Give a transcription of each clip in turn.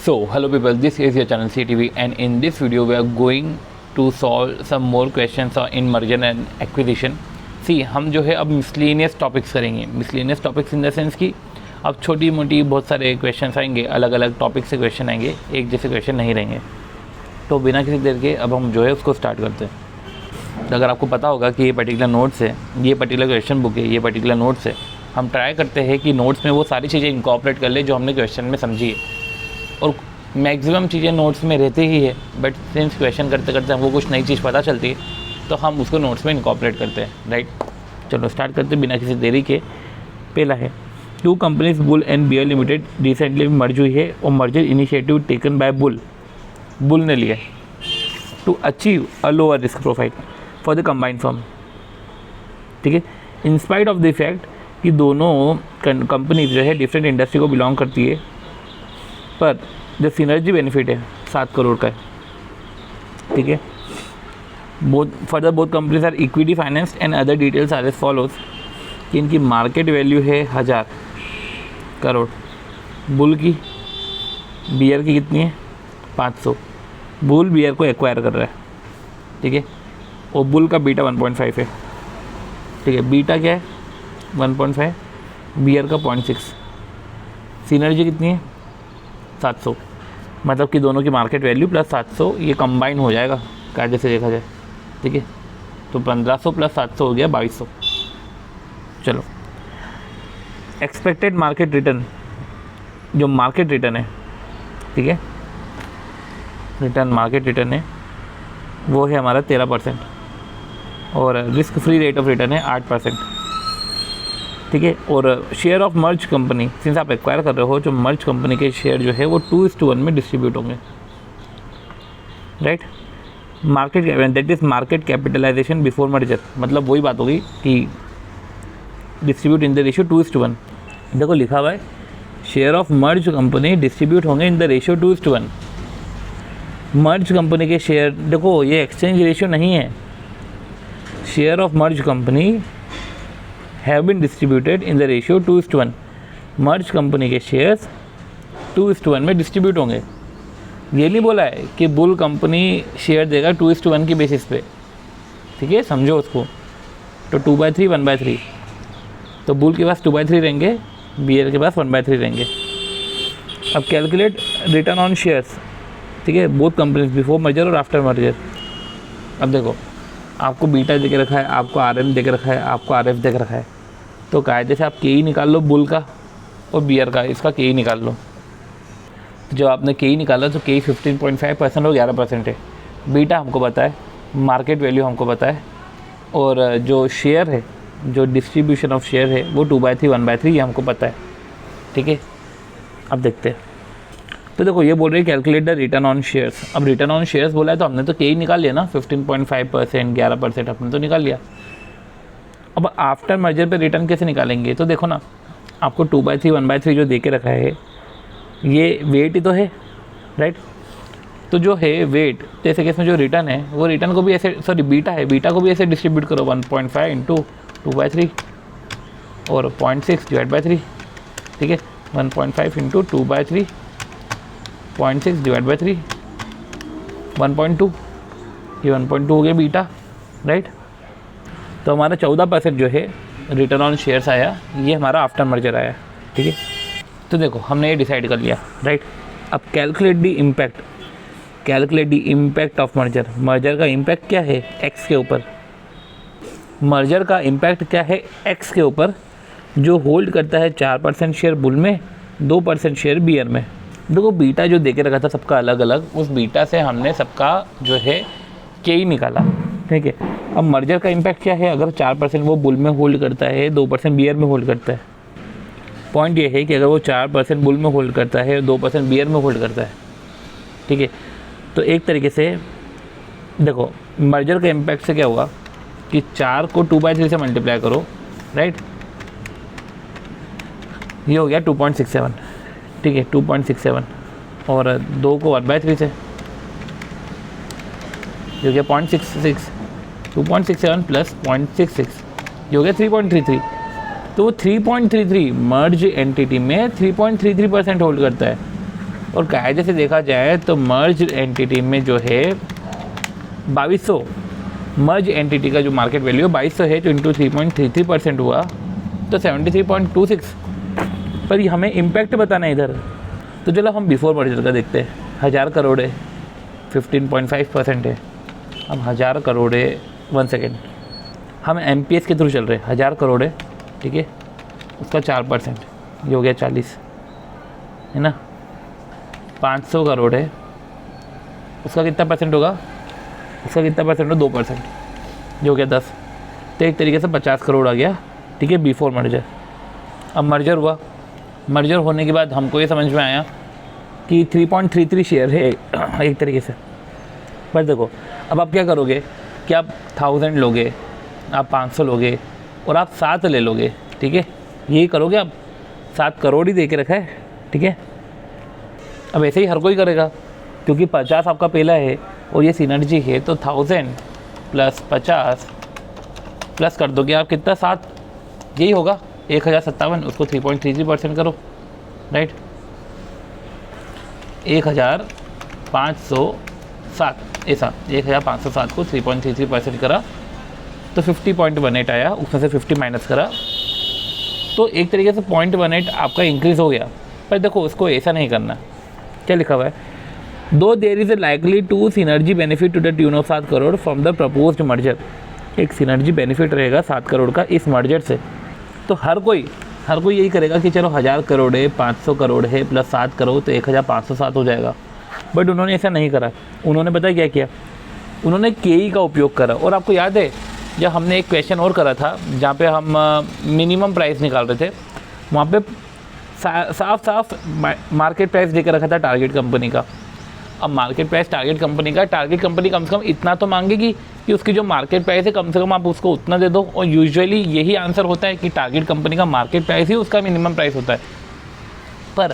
So hello people, this is your channel CTV and in this video we are going to solve some more questions in merger and acquisition. See, हम जो है अब miscellaneous topics करेंगे. Miscellaneous topics in the sense कि अब छोटी मोटी बहुत सारे क्वेश्चंस आएंगे, अलग अलग टॉपिक से क्वेश्चन आएंगे, एक जैसे क्वेश्चन नहीं रहेंगे. तो बिना किसी देर के अब हम जो है उसको स्टार्ट करते हैं. तो अगर आपको पता होगा कि ये पर्टिकुलर नोट्स है, ये पर्टिकुलर क्वेश्चन बुक है, ये पर्टिकुलर नोट्स है, हम ट्राई करते हैं कि नोट्स में वो सारी चीज़ें इंकॉर्पोरेट कर ले जो हमने क्वेश्चन में समझी है. और मैक्सिमम चीज़ें नोट्स में रहती ही है, बट सिंस क्वेश्चन करते करते हमको कुछ नई चीज़ पता चलती है तो हम उसको नोट्स में इनकॉर्पोरेट करते हैं. राइट, चलो स्टार्ट करते हैं बिना किसी देरी के. पहला है, two companies bull and bear limited recently merge हुई है और merger initiative taken by bull ने लिया to achieve a lower risk profile for the combined firm. ठीक है, in spite of the fact कि दोनों कंपनीज जो है डिफरेंट इंडस्ट्री को बिलोंग करती है, पर जो सिनर्जी बेनिफिट है 7 करोड़ का है. ठीक है, further both companies are equity financed and other details are as follows कि इनकी मार्केट वैल्यू है 1000 करोड़. बुल की, बियर की कितनी है 500. बुल बियर को एक्वायर कर रहा है. ठीक है, और बुल का बीटा 1.5 है. ठीक है, बीटा क्या है 1.5, बियर का 0.6. सिनर्जी कितनी है 700. मतलब कि दोनों की मार्केट वैल्यू प्लस 700 ये कंबाइन हो जाएगा कायदे से देखा जाए. ठीक है, तो 1500 प्लस 700 हो गया 2200. चलो, एक्सपेक्टेड मार्केट रिटर्न, जो मार्केट रिटर्न है, ठीक है, रिटर्न मार्केट रिटर्न है वो है हमारा 13% और risk free rate of return है 8%. ठीक है, और share of merge company, since आप एक्वायर कर रहे हो, जो मर्ज कंपनी के शेयर जो है वो 2:1 में डिस्ट्रीब्यूट होंगे. Right, market that is market capitalization before merger. मतलब वही बात होगी कि डिस्ट्रीब्यूट इन द रेशियो 2:1. देखो लिखा हुआ है share of merge company distribute होंगे in the ratio 2:1. Merge company के शेयर, देखो ये एक्सचेंज रेशियो नहीं है. Share of merge company have been distributed in the ratio 2:1. Merge company के शेयर्स 2:1 में डिस्ट्रीब्यूट होंगे. ये नहीं बोला है कि बुल कंपनी शेयर देगा 2:1 की बेसिस पे. ठीक है, समझो उसको. तो 2/3 1/3. तो बुल के पास 2/3 रहेंगे, बियर के पास 1/3 रहेंगे. अब कैलकुलेट रिटर्न ऑन शेयर्स. ठीक है, बोथ कंपनीज बिफोर मर्जर और आफ्टर मर्जर. अब देखो, आपको बीटा दे के रखा है, आपको RM दे के रखा है, आपको RF दे के रखा है. तो कायदे से आप के ही निकाल लो बुल का और बियर का, इसका के ही निकाल लो. जब आपने के ही निकाला तो के 15.5% और 11% है. बीटा हमको पता है, मार्केट वैल्यू हमको पता है, और जो शेयर है, जो डिस्ट्रीब्यूशन ऑफ शेयर है वो 2/3 1/3 ये हमको पता है. ठीक है, अब देखते हैं. तो देखो ये बोल रहे हैं calculate the return on shares. अब रिटर्न ऑन शेयर्स बोला है तो हमने तो के ही निकाल लिया ना, 15.5% 11% हमने तो निकाल लिया. अब आफ्टर मर्जर पे रिटर्न कैसे निकालेंगे? तो देखो ना, आपको 2/3 1/3 जो दे के रखा है ये वेट ही तो है. राइट, तो जो है वेट, जैसे कि इसमें जो रिटर्न है वो रिटर्न को भी ऐसे, सॉरी बीटा है, बीटा को भी ऐसे डिस्ट्रीब्यूट करो 1.5 इंटू 2/3 और 0.6 डिवाइड बाई 3. ठीक है, 1.5 इंटू 2/3, 0.6 डिवाइड बाई 3, 1.2. ये 1.2 हो गया बीटा. राइट, तो हमारा 14% जो है रिटर्न ऑन शेयर्स आया, ये हमारा आफ्टर मर्जर आया. ठीक है, तो देखो हमने ये डिसाइड कर लिया. राइट, अब calculate the impact. Calculate the impact of merger. Merger का इम्पैक्ट क्या है एक्स के ऊपर. मर्जर का इम्पैक्ट क्या है एक्स के ऊपर, जो होल्ड करता है 4% शेयर बुल में, 2% शेयर बियर में. देखो बीटा जो दे के रखा था सबका अलग अलग, उस बीटा से हमने सबका जो है के ही निकाला. ठीक है, अब मर्जर का इम्पैक्ट क्या है, अगर 4% वो बुल में होल्ड करता है, 2% बियर में होल्ड करता है. पॉइंट ये है कि अगर वो 4% बुल में होल्ड करता है, 2% बियर में होल्ड करता है. ठीक है, तो एक तरीके से देखो मर्जर का इम्पैक्ट से क्या होगा कि 4 को 2/3 से मल्टीप्लाई करो. राइट, ये हो गया 2.67. ठीक है, 2.67 और 2 को 1/3 से, ये हो गया 0.66. 2.67 प्लस 0.66 ये हो गया 3.33. तो 3.33 मर्ज एंटिटी में 3.33% होल्ड करता है और कायदे से देखा जाए तो मर्ज एंटिटी में जो है 2200, मर्ज एंटिटी का जो मार्केट वैल्यू 2200 है, तो इंटू 3.33% हुआ तो 73.26, पर ये हमें इम्पैक्ट बताना है इधर। तो चलो हम बिफोर मर्जर का देखते हैं। 1000 करोड़ है, 15.5% है। अब 1000 करोड़ है, 1 सेकेंड, हम MPS के थ्रू चल रहे हैं। 1000 करोड़ है, ठीक है, उसका 4%, ये हो गया 40, है ना। 500 करोड़ है, उसका कितना परसेंट होगा, उसका कितना परसेंट हो, 2%, ये हो गया 10। तो एक तरीके से 50 करोड़ आ गया, ठीक है, बिफोर मर्जर। अब मर्जर हुआ, मर्जर होने के बाद हमको ये समझ में आया कि 3.33 शेयर है एक तरीके से। पर देखो अब आप क्या करोगे कि आप 1000 लोगे, आप 500 लोगे और आप 7 ले लोगे, ठीक है, यही करोगे आप। 7 करोड़ ही दे के रखा है, ठीक है। अब ऐसे ही हर कोई करेगा, क्योंकि 50 आपका पहला है और ये सिनर्जी है, तो 1000 प्लस 50 प्लस कर दोगे आप कितना, 7, यही होगा 1057। उसको 3.33% करो, राइट। 1507, ऐसा 1507 को 3.33% करा तो 50.18 आया, उसमें से 50 माइनस करा तो एक तरीके से 0.18 आपका इंक्रीज़ हो गया। पर देखो उसको ऐसा नहीं करना, क्या लिखा हुआ है, though there is likely to synergy benefit to the tune of 7 crore from the proposed merger. एक सिनर्जी बेनिफिट रहेगा 7 करोड़ का इस मर्जर से। तो हर कोई यही करेगा कि चलो 1000 करोड़ है, 500 करोड़ है, प्लस 7 करोड़ तो 1507 हो जाएगा। बट उन्होंने ऐसा नहीं करा। उन्होंने पता क्या किया, उन्होंने KE का उपयोग करा। और आपको याद है जब हमने एक क्वेश्चन और करा था जहाँ पे हम मिनिमम प्राइस निकाल रहे थे, वहाँ पे साफ मार्केट प्राइस देकर रखा था टारगेट कंपनी का। अब मार्केट प्राइस टारगेट कंपनी का, टारगेट कंपनी कम से कम इतना तो मांगेगी कि उसकी जो मार्केट प्राइस है कम से कम आप उसको उतना दे दो। और यूजुअली यही आंसर होता है कि टारगेट कंपनी का मार्केट प्राइस ही उसका मिनिमम प्राइस होता है। पर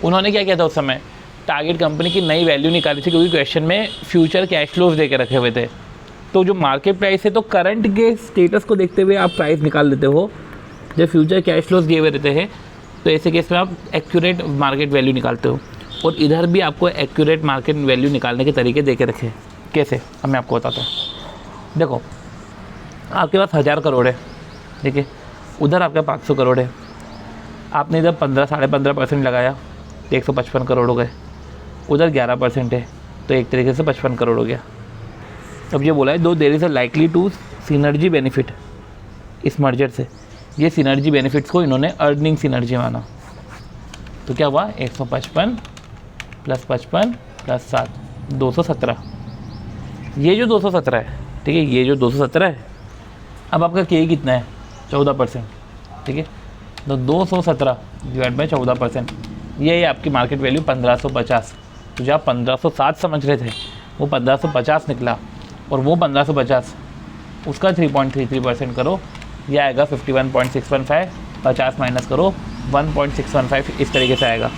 उन्होंने क्या किया था उस समय, टारगेट कंपनी की नई वैल्यू निकाली थी, क्योंकि क्वेश्चन में फ्यूचर कैश फ्लोज दे के रखे हुए थे। तो जो मार्केट प्राइस है, तो करंट के स्टेटस को देखते हुए आप प्राइस निकाल लेते हो। जब फ्यूचर कैश फ्लोज दिए हुए रहते हैं तो ऐसे केस में आप एक्यूरेट मार्केट वैल्यू निकालते हो। और इधर भी आपको एक्यूरेट मार्केट वैल्यू निकालने के तरीके दे के रखे। कैसे, अब मैं आपको बताता हूँ। देखो आपके पास 1000 करोड़ है, ठीक है, उधर आपका 500 करोड़ है, आपने इधर 15-15.5% लगाया तो 155 करोड़ हो गए। उधर 11% है तो एक तरीके से 55 करोड़ हो गया। अब ये बोला है though there is a likely to synergy benefit इस मर्जर से। ये सिनर्जी बेनिफिट्स को इन्होंने अर्निंग सिनर्जी माना। तो क्या हुआ, 155 प्लस 55 प्लस 7, 217। ये जो 217 है, ठीक है, ये जो 217 है। अब आपका KE कितना है, 14%, ठीक है। तो 217 डिवाइड बाई 14%, ये है आपकी मार्केट वैल्यू 1550। तो जो आप 1507 समझ रहे थे वो 1550 निकला। और वो 1550 उसका 3.33% करो, ये आएगा 51.615। 50 माइनस करो 1.615, इस तरीके से आएगा।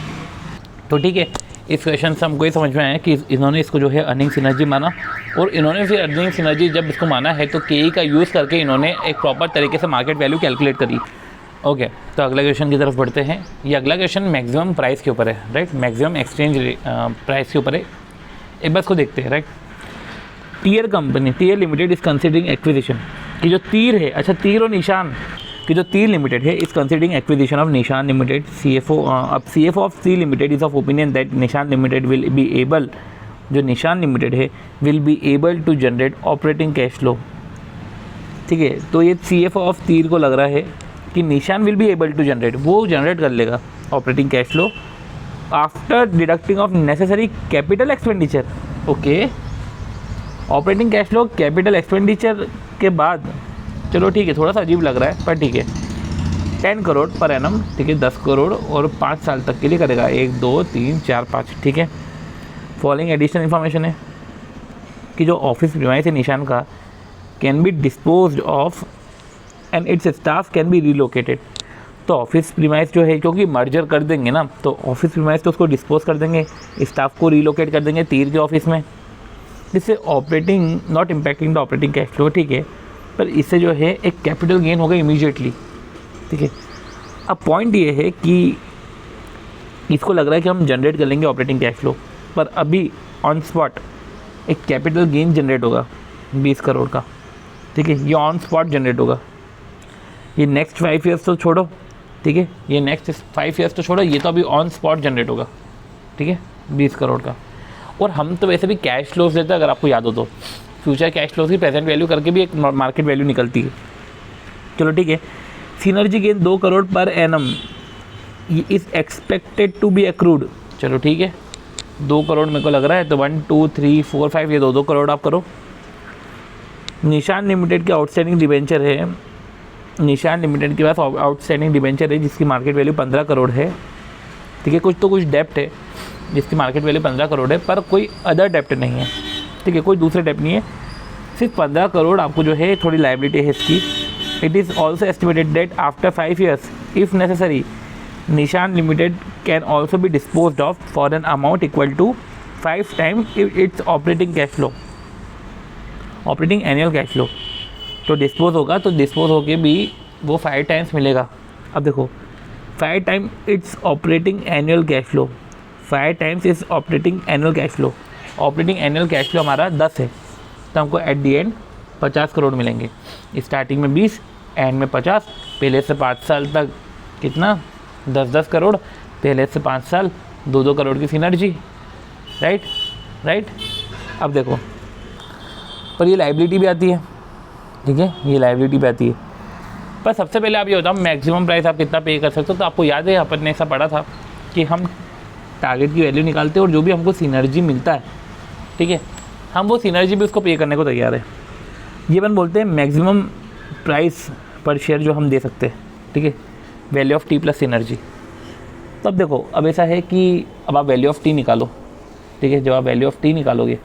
तो ठीक है, इस क्वेश्चन से हमको ये समझ में आया कि इन्होंने इसको जो है अर्निंग सिनर्जी माना। और इन्होंने फिर अर्निंग सिनर्जी जब इसको माना है तो KE का यूज़ करके इन्होंने एक प्रॉपर तरीके से मार्केट वैल्यू कैलकुलेट करी। ओके, तो अगला क्वेश्चन की तरफ बढ़ते हैं। ये अगला क्वेश्चन मैक्सिमम प्राइस के ऊपर है, राइट, मैक्सिमम एक्सचेंज प्राइस के ऊपर है। एक बार इसको देखते हैं, right. Teer company, Teer limited is considering acquisition की जो तीर है, अच्छा तीर और निशान कि जो तीर लिमिटेड है is considering acquisition of Nishan limited. CFO अब CFO of Teer limited is of opinion that Nishan limited will be able, जो निशान लिमिटेड है will be able to generate operating cash flow, ठीक है। तो ये CFO ऑफ तीर को लग रहा है कि Nishan will be able to generate, वो जनरेट कर लेगा operating cash flow after deducting of necessary capital expenditure. Okay, operating cash flow capital expenditure के बाद, चलो ठीक है, थोड़ा सा अजीब लग रहा है पर ठीक है। 10 करोड़ पर एनम, ठीक है, 10 करोड़ और 5 साल तक के लिए करेगा, 1 2 3 4 5, ठीक है। फॉलोइंग एडिशनल इन्फॉर्मेशन है कि जो ऑफिस प्रीमाइस है निशान का can be disposed of and it's staff can be relocated. तो ऑफिस प्रीमाइस जो है, क्योंकि मर्जर कर देंगे ना, तो ऑफिस प्रीमाइस तो उसको डिस्पोज कर देंगे, स्टाफ को रिलोकेट कर देंगे तीर के ऑफिस में, जिससे operating not impacting the operating cash flow, ठीक है। पर इससे जो है एक कैपिटल गेन होगा इमीडिएटली, ठीक है। अब पॉइंट ये है कि इसको लग रहा है कि हम जनरेट कर लेंगे ऑपरेटिंग कैश फ्लो, पर अभी ऑन स्पॉट एक कैपिटल गेन जनरेट होगा 20 करोड़ का, ठीक है, ये ऑन स्पॉट जनरेट होगा। ये नेक्स्ट 5 ईयर्स तो छोड़ो, ठीक है, ये नेक्स्ट 5 ईयर्स तो छोड़ो, ये तो अभी ऑन स्पॉट जनरेट होगा, ठीक है, 20 करोड़ का। और हम तो वैसे भी कैश फ्लोज देते हैं, अगर आपको याद हो तो फ्यूचर कैश फ्लोज की प्रेजेंट वैल्यू करके भी एक मार्केट वैल्यू निकलती है। चलो ठीक है, synergy gain 2 crore per annum is expected to be accrued. चलो ठीक है, 2 करोड़ मेरे को लग रहा है, तो 1 2 3 4 5 ये 2 करोड़ आप करो। निशान लिमिटेड के आउटस्टैंडिंग डिबेंचर है, निशान लिमिटेड के पास आउटस्टैंडिंग डिबेंचर है जिसकी मार्केट वैल्यू 15 करोड़ है, ठीक है, कुछ डेप्ट है जिसकी मार्केट वैल्यू 15 करोड़ है, पर कोई अदर डेप्ट नहीं है, ठीक है, कोई दूसरे डेप्ट नहीं है, सिर्फ 15 करोड़ आपको जो है थोड़ी लाइबिलिटी है इसकी। It is also estimated that after 5 years if necessary Nishan limited can also be disposed of for an amount equal to 5 times its operating cash flow, operating annual cash flow. तो डिस्पोज होगा तो dispose होके भी वो 5 times मिलेगा। अब देखो 5 time it's operating annual cash flow, 5 times its operating annual cash flow, operating annual cash flow हमारा 10 है, तो हमको एट दी एंड 50 करोड़ मिलेंगे। स्टार्टिंग में 20, एंड में 50, पहले से 5 साल तक कितना 10-10 करोड़, पहले से 5 साल 2-2 करोड़ की सिनर्जी, राइट। अब देखो, पर ये लाइबिलिटी भी आती है, ठीक है, ये लाइबिलिटी भी आती है, पर सबसे पहले आप ये बताओ मैक्सिमम प्राइस आप कितना पे कर सकते हो। तो आपको याद है अपन ने ऐसा पढ़ा था कि हम टारगेट की वैल्यू निकालते हैं और जो भी हमको सिनर्जी मिलता है, ठीक है, हम वो सिनर्जी भी उसको पे करने को तैयार है। ये अपन बोलते हैं मैक्सिमम प्राइस पर शेयर जो हम दे सकते हैं, ठीक है, value of T plus synergy. तब देखो, अब ऐसा है कि अब आप वैल्यू ऑफ टी निकालो, ठीक है, जब आप वैल्यू ऑफ टी निकालोगे,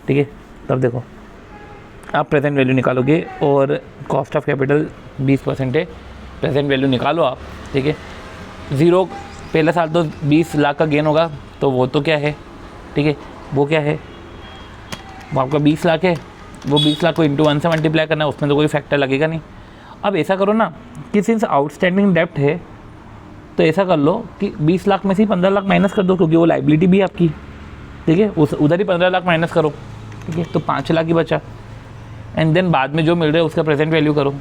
ठीक है, तब देखो आप प्रेजेंट वैल्यू निकालोगे और कॉस्ट ऑफ कैपिटल 20% है, प्रेजेंट वैल्यू निकालो आप, ठीक है, 0 पहले साल तो 20 लाख का गेन होगा, तो वो तो क्या है, ठीक है, वो क्या है, वो आपका 20 लाख है, वो 20 लाख को इंटू 1 से मल्टीप्लाई करना है, उसमें तो कोई फैक्टर लगेगा नहीं। अब ऐसा करो ना कि सिंस आउटस्टैंडिंग डेप्ट है तो ऐसा कर लो कि 20 लाख में से 15 लाख माइनस कर दो, क्योंकि वो लाइबिलिटी भी है आपकी, ठीक है, उधर ही 15 लाख माइनस करो, ठीक है, तो 5 लाख ही बचा, एंड देन बाद में जो मिल रहा है उसका प्रेजेंट वैल्यू करो,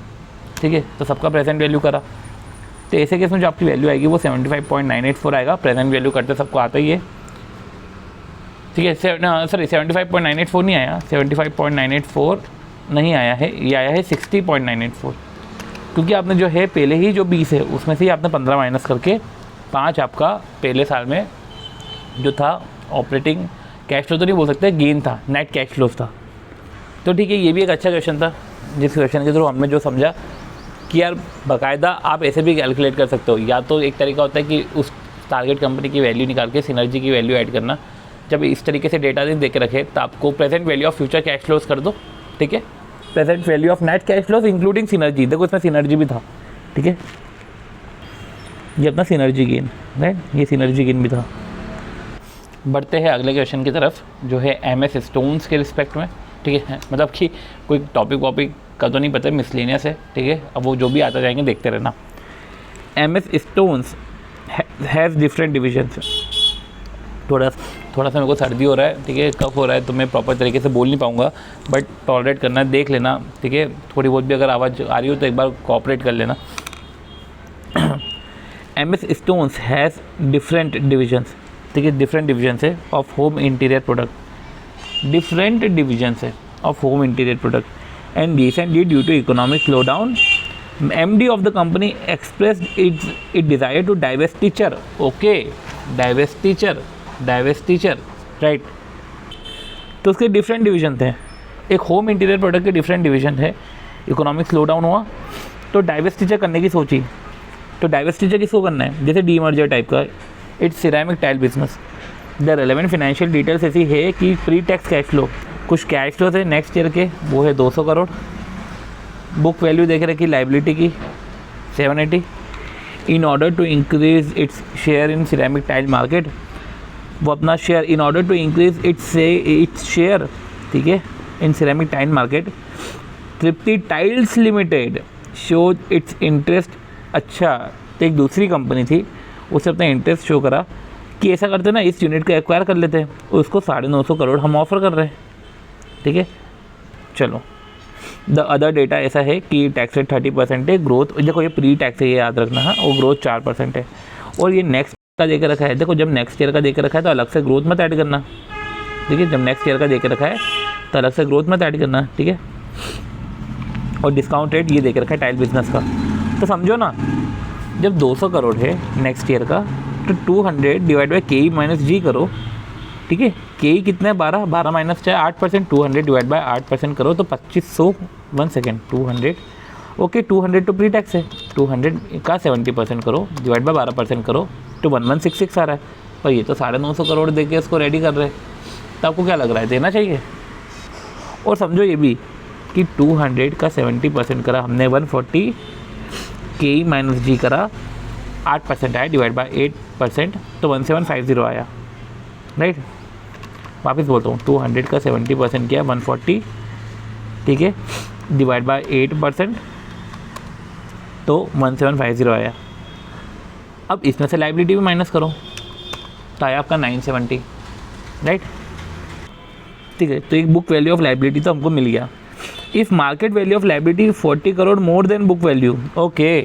ठीक है, तो सबका प्रेजेंट वैल्यू करा, तो ऐसे केस में जो आपकी वैल्यू आएगी वो 75.984 आएगा, प्रेजेंट वैल्यू करते सबको आता ही है, ठीक है, सॉरी 75.984 नहीं आया, 75.984 नहीं आया है, ये आया है 60.984, क्योंकि आपने जो है पहले ही जो 20 है उसमें से ही आपने 15 माइनस करके 5 आपका पहले साल में जो था ऑपरेटिंग कैश फ्लो तो नहीं बोल सकते, गेन था, नेट कैश फ्लो था। तो ठीक है, ये भी एक अच्छा क्वेश्चन था, जिस क्वेश्चन के थ्रू हमने जो समझा कि यार बाकायदा आप ऐसे भी कैलकुलेट कर सकते हो, या तो एक तरीका होता है कि उस टारगेट कंपनी की वैल्यू निकाल के सिनर्जी की वैल्यू ऐड करना, जब इस तरीके से डेटा दे के रखे तो आपको present value of future cash flows कर दो, ठीक है, present value of net cash flows including synergy, देखो इसमें सिनर्जी भी था, ठीक है, ये अपना सिनर्जी गेन, राइट, ये सिनर्जी गेन भी था। बढ़ते हैं अगले क्वेश्चन की तरफ, जो है MS स्टोन्स के रिस्पेक्ट में, ठीक है, मतलब कि कोई टॉपिक वॉपिक का तो नहीं पता, मिसलेनियस है, ठीक है, अब वो जो भी आता जाएंगे देखते रहना। MS stones has different divisions. थोड़ा सा मेरे को सर्दी हो रहा है, ठीक है, कफ हो रहा है, तो मैं प्रॉपर तरीके से बोल नहीं पाऊँगा, बट टॉलरेट करना, देख लेना, ठीक है, थोड़ी बहुत भी अगर आवाज़ आ रही हो तो एक बार कोऑपरेट कर लेना। MS stones has different divisions, ठीक है, डिफरेंट डिविजन्स है of home interior product, different divisions है of home interior product, and recently due to economic slowdown MD of the company expressed it desire to divestiture, okay, divestiture, right. तो उसके different division थे, एक home interior product के different division है, economic slowdown हुआ तो डाइवेस्टिचर करने की सोची। तो डाइवेस्टिचर किसको करना है, जैसे डीमर्जर टाइप का, it's ceramic tile business. The relevant financial details ऐसी है कि प्री टैक्स कैश फ्लो, कुछ कैश फ्लो थे नेक्स्ट ईयर के, वो है 200 करोड़, बुक वैल्यू देख रखी लाइबिलिटी की 780, in order to increase its share in ceramic tile market, वो अपना share in order to increase its share, ठीक है, in ceramic tile market, Tripti tiles limited shows its interest, अच्छा, तो एक दूसरी कंपनी थी उससे अपना इंटरेस्ट शो करा कि ऐसा करते ना, इस यूनिट को एक्वायर कर लेते हैं, उसको 950 करोड़ हम ऑफर कर रहे हैं, ठीक है। चलो द अदर डेटा ऐसा है कि टैक्स रेट 30% है, ग्रोथ देखो ये प्री टैक्स है, ये याद रखना है, और ग्रोथ 4% है, और ये नेक्स्ट का दे के रखा है। देखो जब नेक्स्ट ईयर का दे के रखा है तो अलग से ग्रोथ मत ऐड करना, ठीक है। जब नेक्स्ट ईयर का दे के रखा है तो अलग से ग्रोथ मत ऐड करना, ठीक है। और डिस्काउंट रेट ये दे के रखा है टाइल बिजनेस का, तो समझो ना, जब 200 करोड़ है नेक्स्ट ईयर का, तो 200 डिवाइड बाई के माइनस जी करो, ठीक है। के कितना है 12 माइनस चाहे 8%, 200 डिवाइड बाई 8% करो तो 2500, 1 सेकेंड 200, ओके 200 तो प्री टैक्स है, 200 का 70% करो डिवाइड बाई 12% करो तो 1166 आ रहा है। पर ये तो 950 करोड़ दे के इसको रेडी कर रहे हैं, तो आपको क्या लग रहा है, देना चाहिए? और समझो ये भी कि 200 का 70% करा हमने 140, के माइनस जी करा 8% आया डिवाइड बाई 8% तो 1750 आया, राइट। वापस बोलता हूँ, 200 का 70% किया 140, ठीक है, डिवाइड बाई 8% तो 1750 आया। अब इसमें से लाइबिलिटी भी माइनस करो तो आया आपका 970, राइट, ठीक है। तो एक बुक वैल्यू ऑफ लाइबिलिटी तो हमको मिल गया। If market value of liability 40 crore more than book value, okay,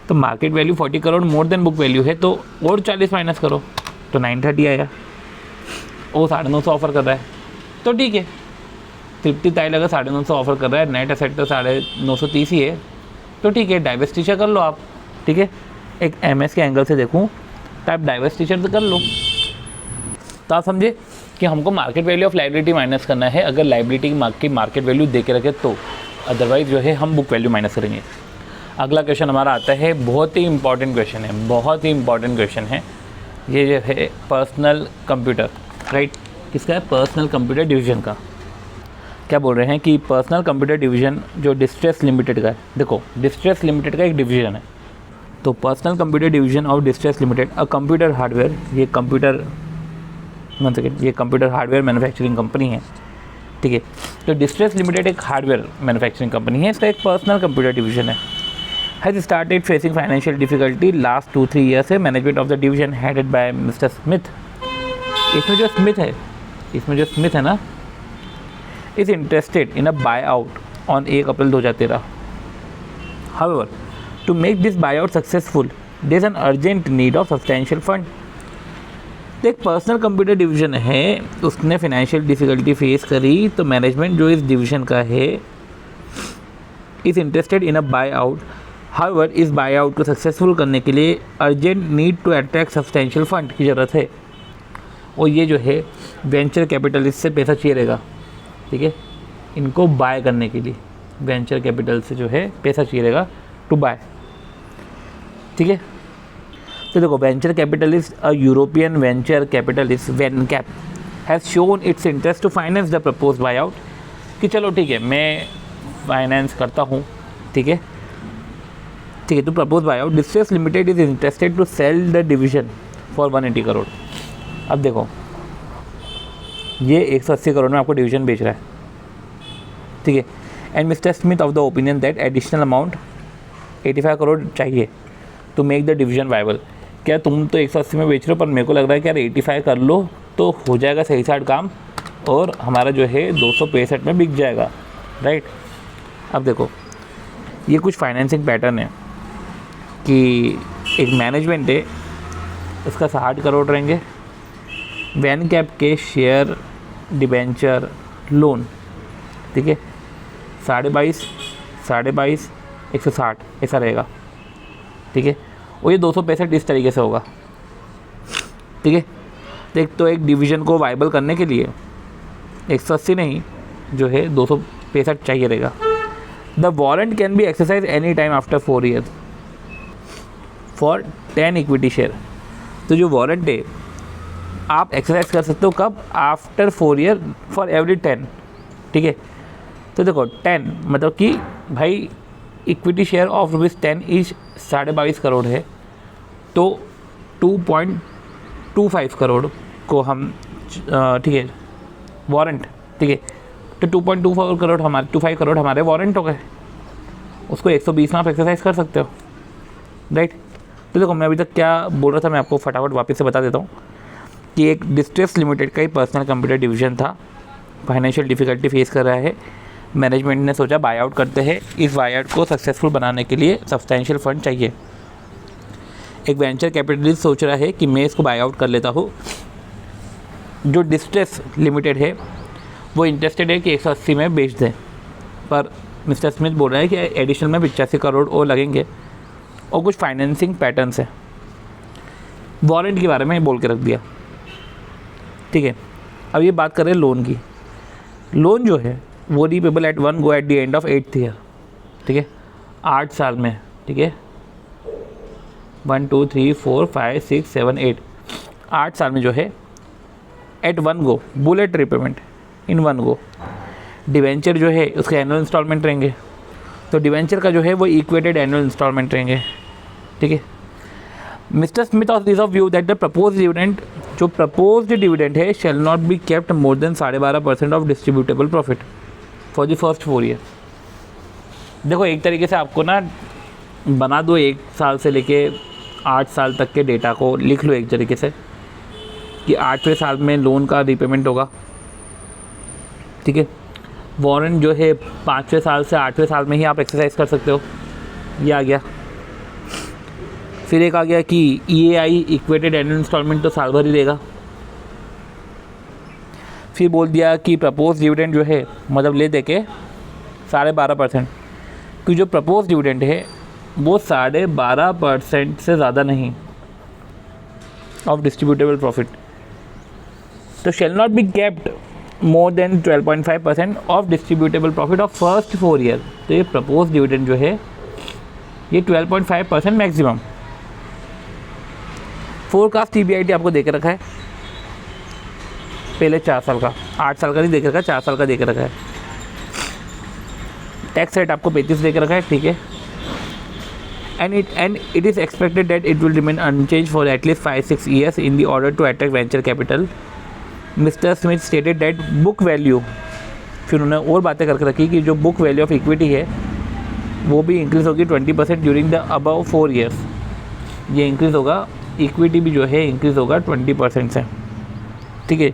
तो market value 40 crore more than book value है, तो और 40 माइनस करो तो 930 आएगा। वो 950 ऑफर कर रहा है तो ठीक है, तृप्ति टाइल अगर 950 ऑफर कर रहा है, नेट एसेट तो 930 ही है, तो ठीक है, डाइवर्सिटीचर कर लो आप, ठीक है। एक एमएस के एंगल से देखूं तो आप डाइवर्सिटीचर तो कर लो। तो आप समझे कि हमको market value of liability minus करना है अगर लाइबिलिटी की मार्केट वैल्यू दे के रखे तो, अदरवाइज जो है हम बुक वैल्यू माइनस करेंगे। अगला क्वेश्चन हमारा आता है, बहुत ही इंपॉर्टेंट क्वेश्चन है, बहुत ही इंपॉर्टेंट क्वेश्चन है। ये जो है पर्सनल कंप्यूटर, राइट, किसका है? पर्सनल कंप्यूटर डिवीज़न का। क्या बोल रहे हैं कि पर्सनल कंप्यूटर डिवीज़न जो डिस्ट्रेस लिमिटेड का है, देखो डिस्ट्रेस लिमिटेड का एक डिवीज़न है, तो personal computer division of distress limited a computer hardware, ये कंप्यूटर ये कंप्यूटर हार्डवेयर मैन्युफैक्चरिंग कंपनी है, ठीक है। तो डिस्ट्रेस लिमिटेड एक हार्डवेयर मैन्युफैक्चरिंग कंपनी है, इसका एक पर्सनल कंप्यूटर डिवीज़न है। Has started facing financial difficulty last 2-3 years है। Management of the division headed by mister Smith, इसमें जो स्मिथ है ना, is interested in a buy out on 1 April 2013। However to make this buy out successful there is an urgent need of substantial fund. तो एक personal computer division है, उसने financial difficulty face करी, तो मैनेजमेंट जो इस डिवीजन का है is interested in a buy out. However इस बाय आउट को सक्सेसफुल करने के लिए urgent need to attract substantial fund की ज़रूरत है, और ये जो है वेंचर कैपिटलिस्ट से पैसा चाहिए रहेगा, ठीक है, इनको बाय करने के लिए वेंचर कैपिटल से जो है पैसा चाहिए रहेगा टू बाय, ठीक है। तो देखो venture capitalist a European venture capitalist Vencap has shown its interest to finance the propose buy out, कि चलो ठीक है मैं फाइनेंस करता हूँ, ठीक है, to propose buy out. Distress limited is interested to sell the division for 180 crore. अब देखो ये 180 करोड़ में आपको डिवीजन बेच रहा है, ठीक है, and mister Smith of the opinion that additional amount 85 crore चाहिए to make the division viable. क्या तुम तो 180 में बेच रहे हो, पर मेरे को लग रहा है कि यार 85 कर लो तो हो जाएगा सही साइड काम, और हमारा जो है 265 में बिक जाएगा, राइट। अब देखो ये कुछ फाइनेंसिंग पैटर्न है कि एक मैनेजमेंट है, उसका 60 करोड़ रहेंगे, वेनकैप के शेयर डिबेंचर लोन, ठीक है, 22.5 160 ऐसा रहेगा, ठीक है, और ये 265 इस तरीके से होगा, ठीक है। तो एक डिवीज़न को वाइबल करने के लिए 180 नहीं जो है 265 चाहिए रहेगा। The warrant can be exercise any time after 4 years for 10 equity share. तो जो वारंट है आप एक्सरसाइज कर सकते हो कब? आफ्टर 4 ईयर फॉर एवरी 10, ठीक है। तो देखो 10 मतलब कि भाई equity share of ₹10 is 22.5 crore है, तो 2.25 करोड़ को हम, ठीक है, वारंट, ठीक है, तो 2.25 करोड़ हमारे 25 करोड़ हमारे वारंट हो गए, उसको 120 में आप एक्सरसाइज कर सकते हो, राइट। तो देखो मैं अभी तक क्या बोल रहा था, मैं आपको फटाफट वापस से बता देता हूँ कि एक डिस्ट्रेस लिमिटेड का ही पर्सनल कंप्यूटर डिवीज़न था, फाइनेंशियल डिफ़िकल्टी फेस कर रहा है। मैनेजमेंट ने सोचा बाय आउट करते हैं। इस बाय आउट को सक्सेसफुल बनाने के लिए सब्सटेंशियल फंड चाहिए। एक वेंचर कैपिटलिस्ट सोच रहा है कि मैं इसको बाय आउट कर लेता हूँ। जो डिस्ट्रेस लिमिटेड है वो इंटरेस्टेड है कि 180 में बेच दें, पर मिस्टर स्मिथ बोल रहे हैं कि एडिशनल में 85 करोड़ और लगेंगे और कुछ फाइनेंसिंग पैटर्न्स है। वारंट के बारे में बोल के रख दिया, ठीक है। अब ये बात करें लोन की। लोन जो है वो repayable at one go at the end of 8th year, ठीक है, 8 साल में, ठीक है, 1 2 3 4 5 6 7 8, 8 साल में जो है at one go, bullet repayment in one go. Debenture जो है उसके एनुअल इंस्टॉलमेंट रहेंगे, तो डिवेंचर का जो है वो इक्वेटेड एनुअल इंस्टॉलमेंट रहेंगे, ठीक है। Mister Smith is of view that the propose dividend, जो प्रपोज्ड डिविडेंड है, shall not be kept more than 12.5% of distributable profit for the first 4 year. देखो एक तरीके से आपको ना बना दो 1 साल से लेके 8 साल तक के डेटा को लिख लो एक तरीके से कि 8वें साल में लोन का रीपेमेंट होगा, ठीक है। वारंट जो है 5वें साल से 8वें साल में ही आप एक्सरसाइज कर सकते हो, ये आ गया। फिर एक आ गया कि EAI इक्वेटेड एनुअल इंस्टॉलमेंट तो साल भर ही देगा। फिर बोल दिया कि प्रपोज डिविडेंड जो है मतलब ले दे के 12.5%, कि जो प्रपोज डिविडेंड है वो 12.5% से ज़्यादा नहीं ऑफ डिस्ट्रीब्यूटेबल प्रॉफिट, तो shall not be kept more than 12.5% of distributable profit of first 4 year. तो ये प्रपोज डिविडेंड जो है ये 12.5% मैक्सिमम। फोरकास्ट TBIT आपको दे के रखा है पहले 4 साल का, 8 साल का नहीं दे के रखा है, 4 साल का दे के रखा है। टैक्स रेट आपको 35 दे के रखा है, ठीक है। And it is expected that it will remain unchanged for at least 5-6 years in the order to attract venture capital. Mister Smith stated that book value, फिर उन्होंने और बातें करके रखी कि जो बुक वैल्यू ऑफ इक्विटी है वो भी इंक्रीज़ होगी 20% ड्यूरिंग द अबव 4 years। ये इंक्रीज़ होगा, इक्विटी भी जो है इंक्रीज़ होगा 20% से, ठीक है,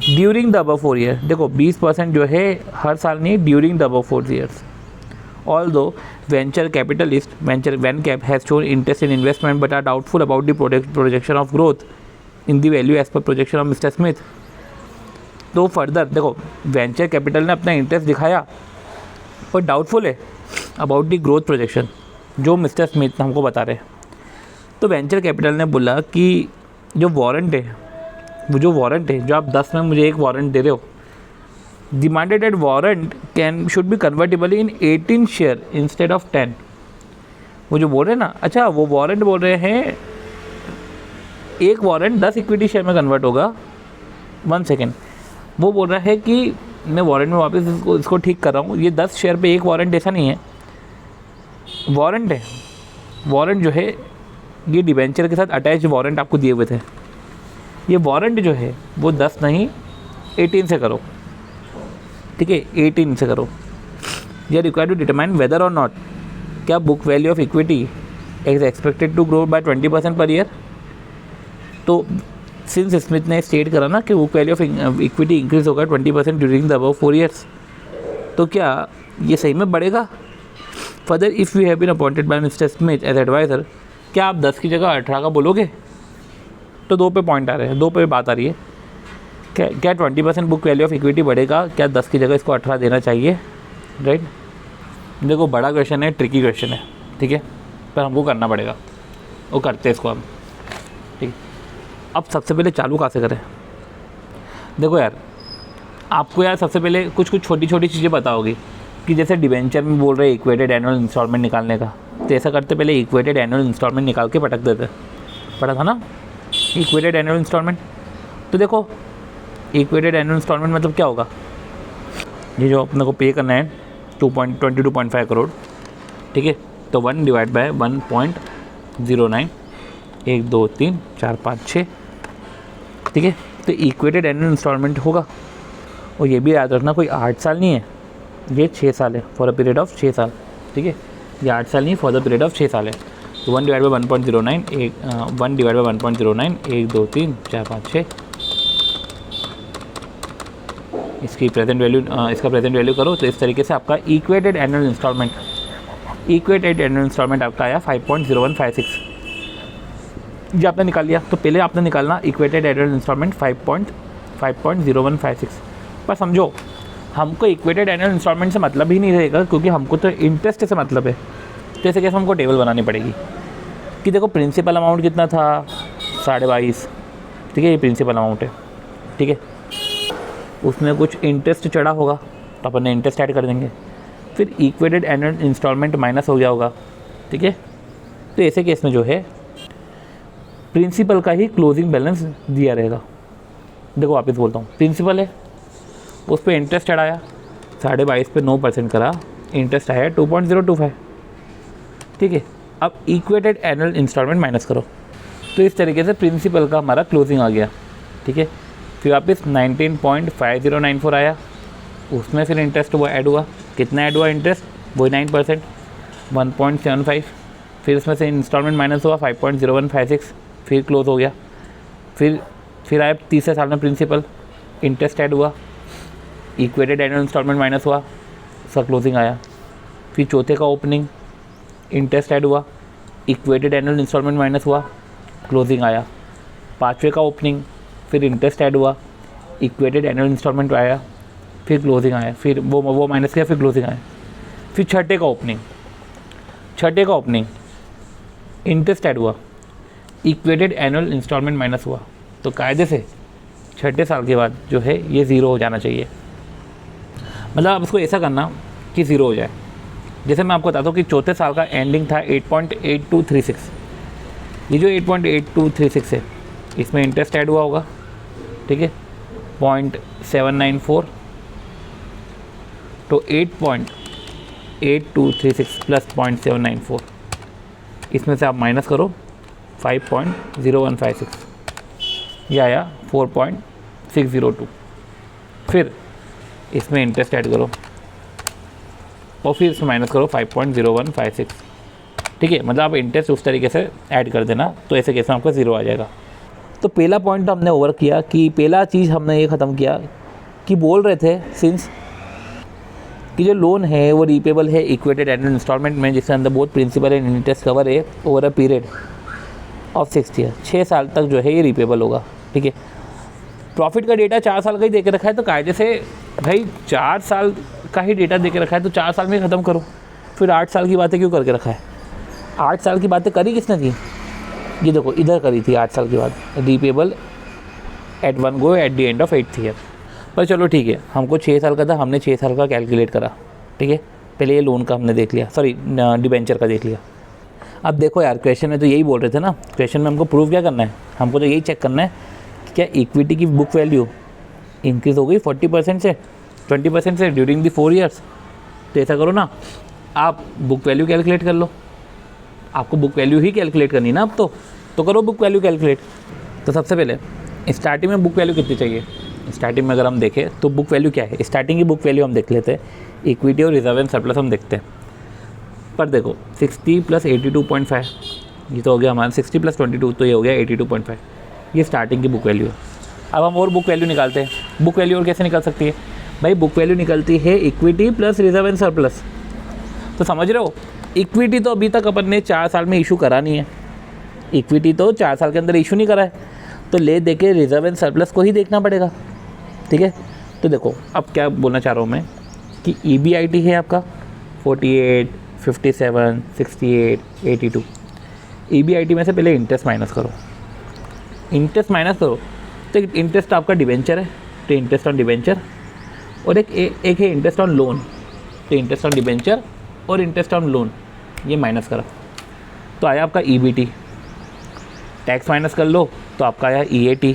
ड्यूरिंग द अबव 4 year। देखो 20% जो है हर साल नहीं, during the above 4 years। Although venture capitalist VenCap has shown interest in investment but are doubtful about the projection of growth in the value as per projection of Mr. Smith। तो further देखो venture capital ने अपना interest दिखाया पर doubtful है about the growth projection जो mister Smith हमको बता रहे हैं। तो वेंचर कैपिटल ने बोला कि जो वारंट है, वो जो वारंट है जो आप 10 में मुझे एक वारंट दे रहे हो, demanded eight warrant should be convertible in 18 share instead of 10। वो जो बोल रहे हैं ना, अच्छा वो वारंट बोल रहे हैं एक वारंट 10 इक्विटी शेयर में कन्वर्ट होगा। 1 सेकेंड, वो बोल रहा है कि मैं वारंट में वापस इसको ठीक कर रहा हूँ, ये 10 शेयर पे एक वारंट ऐसा नहीं है, वारंट है। वारंट जो है ये डिबेंचर के साथ अटैच वारंट आपको दिए हुए थे। ये वारंट जो है वो 10 नहीं 18 से करो, ठीक है, 18 से करो। You are required to determine whether or not क्या book value of equity is expected to grow by 20% per year. तो सिंस स्मिथ ने स्टेट करा ना कि book value of equity increase होगा 20% ड्यूरिंग द अबव 4 years, तो क्या ये सही में बढ़ेगा। Further if you have been appointed by mister Smith as adviser, क्या आप 10 की जगह 18 का बोलोगे। तो 2 पे पॉइंट आ रहे हैं, 2 पे बात आ रही है। क्या 20% बुक वैल्यू ऑफ इक्विटी बढ़ेगा, क्या 10 की जगह इसको 18 देना चाहिए, राइट। देखो बड़ा क्वेश्चन है, ट्रिकी क्वेश्चन है, ठीक है, पर हमको करना पड़ेगा, वो करते हैं इसको हम, ठीक है। अब सबसे पहले चालू कहाँ से करें। देखो यार, आपको यार सबसे पहले कुछ छोटी छोटी चीज़ें पता होगी कि जैसे डिबेंचर में बोल रहे इक्वेटेड एनुअल इंस्टॉलमेंट निकालने का, तो ऐसा करते पहले इक्वेटेड एनुअल इंस्टॉलमेंट निकाल के पटक देते, पढ़ा था ना इक्वेटेड एनुअल इंस्टॉलमेंट। तो देखो इक्वेटेड एनुअल इंस्टॉलमेंट मतलब क्या होगा, ये जो अपने को पे करना है 22.5 करोड़, ठीक है, तो 1 डिवाइड बाय 1.09, 1 2 3 4 5 6, ठीक है, तो इक्वेटेड एनुअल इंस्टॉलमेंट होगा। और ये भी याद रखना कोई 8 साल नहीं है, ये 6 साल है, फॉर अ पीरियड ऑफ 6 साल, ठीक है, ये 8 साल नहीं फॉर द पीरियड ऑफ 6 साल है। तो 1 डिवाइड बाई 1.09 1 डिवाइड बाई 1.09 1 2 3 4 5 6 इसकी प्रेजेंट वैल्यू इसका प्रेजेंट वैल्यू करो तो इस तरीके से आपका इक्वेटेड एनुअल इंस्टॉलमेंट आपका आया 5.0156। ये आपने निकाल लिया। तो पहले आपने निकालना इक्वेटेड एनुअल इंस्टॉलमेंट 5.0156। पर समझो हमको इक्वेटेड एनुअल इंस्टॉलमेंट से मतलब ही नहीं रहेगा, क्योंकि हमको तो इंटरेस्ट से मतलब है। तो ऐसे कैसे हमको टेबल बनानी पड़ेगी कि देखो प्रिंसिपल अमाउंट कितना था 22.5, ठीक है, ये प्रिंसिपल अमाउंट है, ठीक है, उसमें कुछ इंटरेस्ट चढ़ा होगा तो अपन ने इंटरेस्ट ऐड कर देंगे, फिर इक्वेटेड एनुअल इंस्टॉलमेंट माइनस हो गया होगा, ठीक है। तो ऐसे केस में जो है प्रिंसिपल का ही क्लोजिंग बैलेंस दिया रहेगा। देखो वापस बोलता हूँ, प्रिंसिपल है, उस पर इंटरेस्ट चढ़ाया 22.5 पे 9% करा, इंटरेस्ट आया 2.025, ठीक है। अब इक्वेटेड एनुअल इंस्टॉलमेंट माइनस करो तो इस तरीके से प्रिंसिपल का हमारा क्लोजिंग आ गया, ठीक है। फिर वापस 19.5094 आया, उसमें फिर इंटरेस्ट वो ऐड हुआ, कितना ऐड हुआ इंटरेस्ट, वही 9% 1.75, फिर इसमें से इंस्टॉलमेंट माइनस हुआ 5.0156, फिर क्लोज हो गया। फिर आया तीसरे साल में प्रिंसिपल, इंटरेस्ट ऐड हुआ, इक्वेटेड एनुअल इंस्टॉलमेंट माइनस हुआ, उसका क्लोजिंग आया। फिर चौथे का ओपनिंग, इंटरेस्ट ऐड हुआ, इक्वेटेड एनुअल इंस्टॉलमेंट माइनस हुआ, क्लोजिंग आया। पाँचवें का ओपनिंग, फिर इंटरेस्ट ऐड हुआ, इक्वेटेड एनुअल इंस्टॉलमेंट आया, फिर क्लोजिंग आया, फिर वो माइनस किया, फिर क्लोजिंग आया। फिर छठे का ओपनिंग इंटरेस्ट ऐड हुआ, इक्वेटेड एनुअल इंस्टॉलमेंट माइनस हुआ। तो कायदे से छठे साल के बाद जो है ये ज़ीरो हो जाना चाहिए। मतलब आप इसको ऐसा करना कि ज़ीरो हो जाए। जैसे मैं आपको बताता हूँ कि चौथे साल का एंडिंग था 8.8236, ये जो 8.8236 है इसमें इंटरेस्ट ऐड हुआ होगा, ठीक है, 0.794, तो 8.8236 प्लस 0.794, इसमें से आप माइनस करो 5.0156, ये आया 4.602। फिर इसमें इंटरेस्ट ऐड करो और फिर इसमें माइनस करो 5.0156, ठीक है। मतलब आप इंटरेस्ट उस तरीके से ऐड कर देना, तो ऐसे केस में आपका ज़ीरो आ जाएगा। तो पहला पॉइंट हमने ओवर किया कि पहला चीज़ हमने ये ख़त्म किया कि बोल रहे थे सिंस कि जो लोन है वो रीपेबल है इक्वेटेड एनुअल इंस्टॉलमेंट में, जिसके अंदर बहुत प्रिंसिपल एंड इंटरेस्ट कवर है over a period of 6 year, 6 साल तक जो है ये रीपेबल होगा, ठीक है। प्रॉफिट का डेटा 4 साल का ही दे के रखा है, तो कायदे से भाई 4 साल का ही डेटा दे के रखा है तो 4 साल में ख़त्म करो। फिर 8 साल की बातें क्यों करके रखा है? 8 साल की बातें करी किसने थी? ये देखो इधर करी थी 8 साल की बात, repayable at one go at the end of 8th year. पर चलो ठीक है, हमको 6 साल का था, हमने 6 साल का कैलकुलेट करा, ठीक है। पहले ये लोन का हमने देख लिया, सॉरी डिबेंचर का देख लिया। अब देखो यार, क्वेश्चन में तो यही बोल रहे थे ना, क्वेश्चन में हमको प्रूव क्या करना है, हमको तो यही चेक करना है कि क्या इक्विटी की बुक वैल्यू इंक्रीज़ हो गई 40% से 20% से ड्यूरिंग दी 4 ईयर्स। तो ऐसा करो ना, आप बुक वैल्यू कैलकुलेट कर लो, आपको बुक वैल्यू ही कैलकुलेट करनी ना अब तो करो बुक वैल्यू कैलकुलेट। तो सबसे पहले स्टार्टिंग में बुक वैल्यू कितनी चाहिए? स्टार्टिंग में अगर हम देखें तो बुक वैल्यू क्या है, स्टार्टिंग की बुक वैल्यू हम देख लेते हैं, इक्विटी और रिजर्व एंड सरप्लस हम देखते हैं। पर देखो 60 + 82.5 ये तो हो गया हमारा, 60 + 22 तो ये हो गया 82.5, ये स्टार्टिंग की बुक वैल्यू है। अब हम और बुक वैल्यू निकालते हैं। बुक वैल्यू और कैसे निकल सकती है भाई? बुक वैल्यू निकलती है equity plus reserve and surplus. तो समझ रहे हो, इक्विटी तो अभी तक अपन ने 4 साल में इशू करा नहीं है, इक्विटी तो 4 साल के अंदर इशू नहीं करा है, तो ले दे के रिजर्व एंड सरप्लस को ही देखना पड़ेगा, ठीक है। तो देखो अब क्या बोलना चाह रहा हूँ मैं कि EBIT है आपका 48, 57, 68, 82। EBIT में से पहले इंटरेस्ट माइनस करो, इंटरेस्ट माइनस करो तो इंटरेस्ट आपका डिबेंचर है, तो इंटरेस्ट ऑन डिबेंचर, और एक है इंटरेस्ट ऑन लोन, तो इंटरेस्ट ऑन डिबेंचर और इंटरेस्ट ऑन लोन ये माइनस करा तो आया आपका EBT। टैक्स माइनस कर लो तो आपका आया EAT,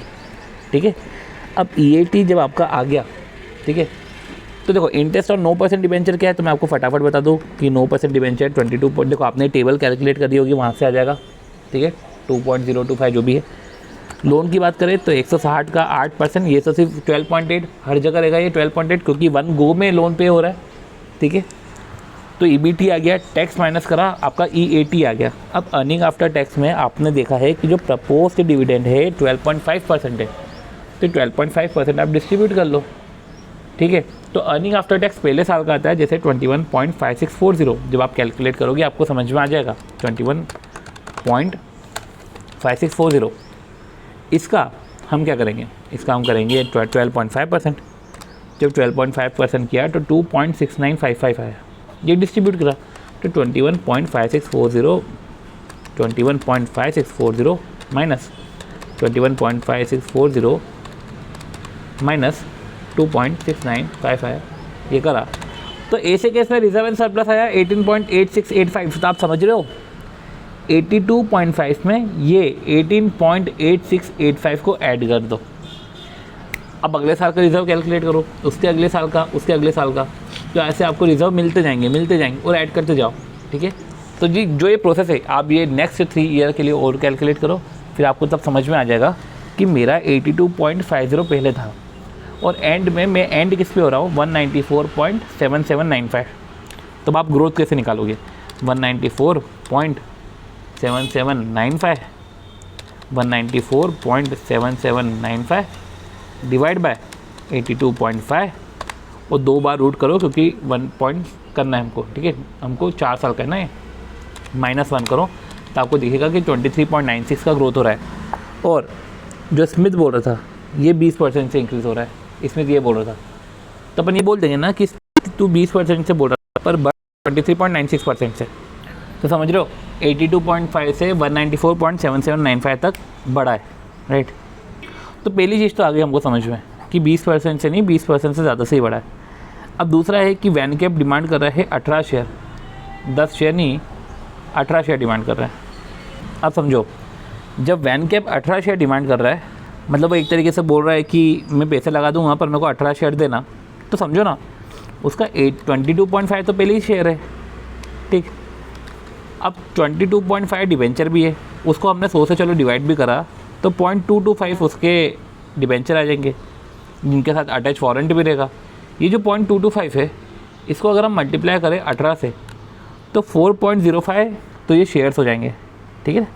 ठीक है। अब EAT जब आपका आ गया, ठीक है, तो देखो इंटरेस्ट ऑन 9% डिबेंचर क्या है, तो मैं आपको फटाफट बता दूँ कि 9% डिबेंचर 22, देखो आपने टेबल कैलकुलेट कर दी होगी, वहाँ से आ जाएगा, ठीक है, 2.025 जो भी है। लोन की बात करें तो 160 का 8%, ये तो सिर्फ 12.8, हर जगह रहेगा ये 12.8, क्योंकि 1 गो में लोन पे हो रहा है, ठीक है। तो EBT आ गया, टैक्स माइनस करा, आपका EAT आ गया। अब अर्निंग आफ्टर टैक्स में आपने देखा है कि जो प्रपोज्ड डिविडेंड है 12.5% है, तो 12.5% आप डिस्ट्रीब्यूट कर लो, ठीक है। तो अर्निंग आफ्टर टैक्स पहले साल का आता है, जैसे 21.5640, जब आप कैलकुलेट करोगे आपको समझ में आ जाएगा 21.5640। इसका हम क्या करेंगे, इसका हम करेंगे 12.5%। जब 12.5% किया तो 2.6955 आया, ये डिस्ट्रीब्यूट करा तो 21.5640 माइनस 21.5640 माइनस 2.6955 आया, ये करा। तो ऐसे केस में रिजर्व एंड सरप्लस आया 18.8685। तो आप समझ रहे हो 82.5 में ये 18.8685 को ऐड कर दो। अब अगले साल का रिज़र्व कैलकुलेट करो, उसके अगले साल का, उसके अगले साल का, तो ऐसे आपको रिज़र्व मिलते जाएंगे और ऐड करते जाओ, ठीक है। तो जी जो ये प्रोसेस है आप ये नेक्स्ट 3 ईयर के लिए और कैलकुलेट करो, फिर आपको तब समझ में आ जाएगा कि मेरा 82.50 पहले था और एंड में मैं एंड किस पे हो रहा हूँ 194.7795। तब आप ग्रोथ कैसे निकालोगे 194.7795 डिवाइड बाय 82.5 और 2 बार रूट करो क्योंकि 1 पॉइंट करना है हमको, ठीक है। हमको 4 साल करना है, -1 करो तो आपको दिखेगा कि 23.96 का ग्रोथ हो रहा है। और जो स्मिथ बोल रहा था ये 20% से इंक्रीज़ हो रहा है, स्मिथ ये बोल रहा था, तो अपन ये बोल देंगे ना कि तू 20% से बोल रहा था पर 23.96% से। तो समझ रहे हो 82.5 से 194.7795 तक बढ़ा है, राइट। तो पहली चीज़ तो आ गई हमको समझ में कि 20% से नहीं 20% से ज़्यादा से ही बढ़ा है। अब दूसरा है कि वैनकैप डिमांड कर रहा है 18 शेयर, 10 शेयर नहीं 18 शेयर डिमांड कर रहा है। अब समझो जब वैनकैप 18 शेयर डिमांड कर रहा है, मतलब वो एक तरीके से बोल रहा है कि मैं पैसे लगा दूंगा पर मेरे को 18 शेयर देना, तो समझो ना उसका 22.5 तो पहले ही शेयर है, ठीक। अब 22.5 डिबेंचर भी है, उसको हमने 100 से चलो डिवाइड भी करा तो 0.225 उसके डिबेंचर आ जाएंगे जिनके साथ अटैच वारंट भी रहेगा। ये जो 0.225 है इसको अगर हम मल्टीप्लाई करें 18 से तो 4.05 तो ये शेयर्स हो जाएंगे, ठीक है।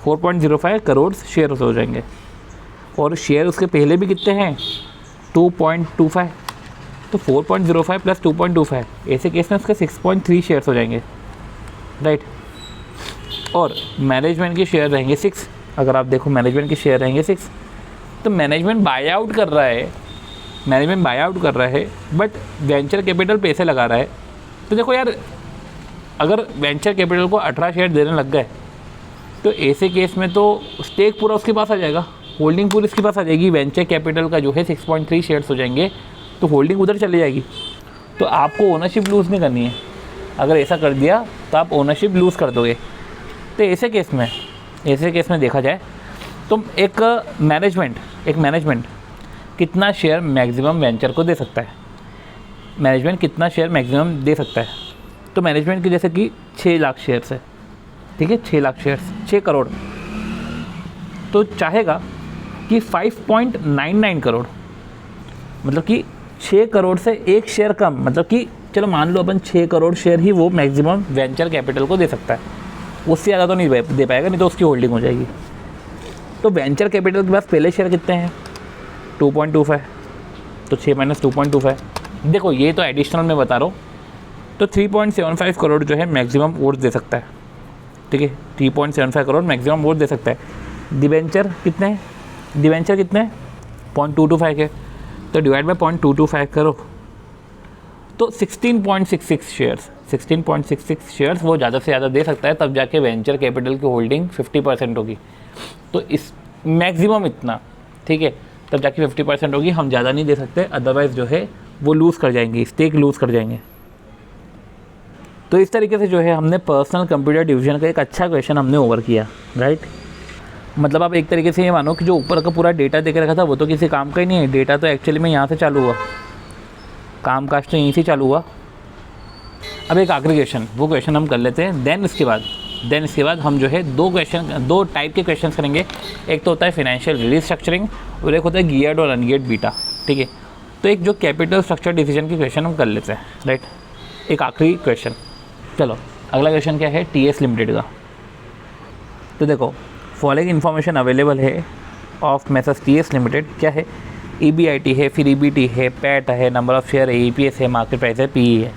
4.05 करोड़ शेयर्स हो जाएंगे और शेयर उसके पहले भी कितने हैं 2.25, तो 4.05 प्लस 2.25 ऐसे केस में उसके 6.3 शेयर्स हो जाएंगे, राइट। और मैनेजमेंट के शेयर रहेंगे 6। अगर आप देखो मैनेजमेंट के शेयर रहेंगे 6, तो मैनेजमेंट बाय आउट कर रहा है, बट वेंचर कैपिटल पैसे लगा रहा है। तो देखो यार अगर वेंचर कैपिटल को 18 शेयर देने लग गए तो ऐसे केस में तो स्टेक पूरा उसके पास आ जाएगा, होल्डिंग पूरी उसके पास आ जाएगी। वेंचर कैपिटल का जो है 6.3 शेयर्स हो जाएंगे तो होल्डिंग उधर चली जाएगी। तो आपको ओनरशिप लूज़ नहीं करनी है, अगर ऐसा कर दिया तो आप ओनरशिप लूज़ कर दोगे। तो ऐसे केस में देखा जाए तो एक मैनेजमेंट कितना शेयर मैक्सिमम वेंचर को दे सकता है, मैनेजमेंट कितना शेयर मैक्सिमम दे सकता है। तो मैनेजमेंट की जैसे कि 6 लाख शेयर्स है, ठीक है, 6 लाख शेयर्स 6 करोड़, तो चाहेगा कि 5.99 करोड़, मतलब कि 6 करोड़ से 1 शेयर कम, मतलब कि चलो मान लो अपन 6 करोड़ शेयर ही वो मैक्सिमम वेंचर कैपिटल को दे सकता है, उससे ज़्यादा तो नहीं दे पाएगा, नहीं तो उसकी होल्डिंग हो जाएगी। तो वेंचर कैपिटल के पास पहले शेयर कितने हैं 2.25, तो 6 माइनस 2.25, देखो ये तो एडिशनल में बता रहा हूँ। तो 3.75 करोड़ जो है मैक्सिमम वोट दे सकता है, ठीक है, 3.75 करोड़ मैक्सिमम वोट दे सकता है। डिबेंचर कितने हैं 0.225 के, तो डिवाइड बाय 0.225 करो तो 16.66 शेयर्स वो ज़्यादा से ज़्यादा दे सकता है, तब जाके वेंचर कैपिटल की होल्डिंग 50% होगी। तो इस मैक्सिमम इतना, ठीक है, तब जाके 50% होगी, हम ज़्यादा नहीं दे सकते, अदरवाइज़ जो है वो लूज़ कर जाएंगे, स्टेक लूज़ कर जाएंगे। तो इस तरीके से जो है हमने पर्सनल कंप्यूटर डिवीजन का एक अच्छा क्वेश्चन हमने ओवर किया, राइट। मतलब आप एक तरीके से ये मानो कि जो ऊपर का पूरा डेटा दे के रखा था वो तो किसी काम का ही नहीं है, डेटा तो एक्चुअली में यहाँ से चालू हुआ, काम काज तो यहीं से चालू हुआ। अब एक आखिरी क्वेश्चन, वो क्वेश्चन हम कर लेते हैं, देन इसके बाद हम जो है 2 टाइप के क्वेश्चन करेंगे। एक तो होता है फाइनेंशियल रिस्ट्रक्चरिंग और एक होता है गियर्ड और अनगियर्ड बीटा, ठीक है। तो एक जो कैपिटल स्ट्रक्चर डिसीजन की क्वेश्चन हम कर लेते हैं, राइट। एक आखिरी क्वेश्चन। चलो अगला क्वेश्चन क्या है, TS लिमिटेड का। तो देखो फॉलोइंग इन्फॉर्मेशन अवेलेबल है ऑफ मैसेज TS लिमिटेड, क्या है, EBIT है, फिर EBT है, पैट है, नंबर ऑफ शेयर है, EPS है, मार्केट प्राइस है, PE है।